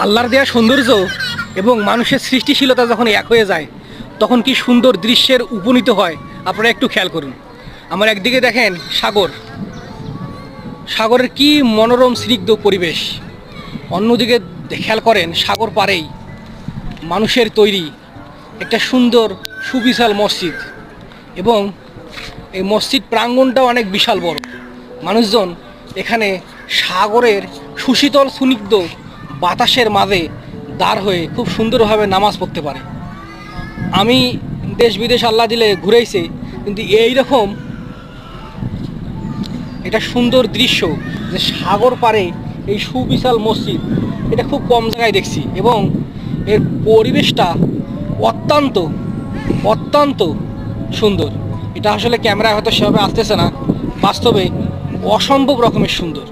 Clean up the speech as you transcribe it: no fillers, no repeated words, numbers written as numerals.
আল্লাহর দেওয়া সৌন্দর্য এবং মানুষের সৃষ্টিশীলতা যখন এক হয়ে যায় তখন কি সুন্দর দৃশ্যের উপনীত হয় আপনারা একটু খেয়াল করুন। আমার একদিকে দেখেন সাগর, সাগরের কি মনোরম স্নিগ্ধ পরিবেশ, অন্যদিকে খেয়াল করেন সাগর পাড়েই মানুষের তৈরি একটা সুন্দর সুবিশাল মসজিদ, এবং এই মসজিদ প্রাঙ্গণটাও অনেক বিশাল বড়। মানুষজন এখানে সাগরের সুশীতল সুনিগ্ধ বাতাসের মাঝে দাঁড় হয়ে খুব সুন্দরভাবে নামাজ পড়তে পারে। আমি দেশ বিদেশ আল্লাহ দিলে ঘুরেইছি, কিন্তু এই রকম এটা সুন্দর দৃশ্য যে সাগর পাড়ে এই সুবিশাল মসজিদ এটা খুব কম জায়গায় দেখছি, এবং এর পরিবেশটা অত্যন্ত অত্যন্ত সুন্দর। এটা আসলে ক্যামেরায় হয়তো সেভাবে আসতেছে না, বাস্তবে অসম্ভব রকমের সুন্দর।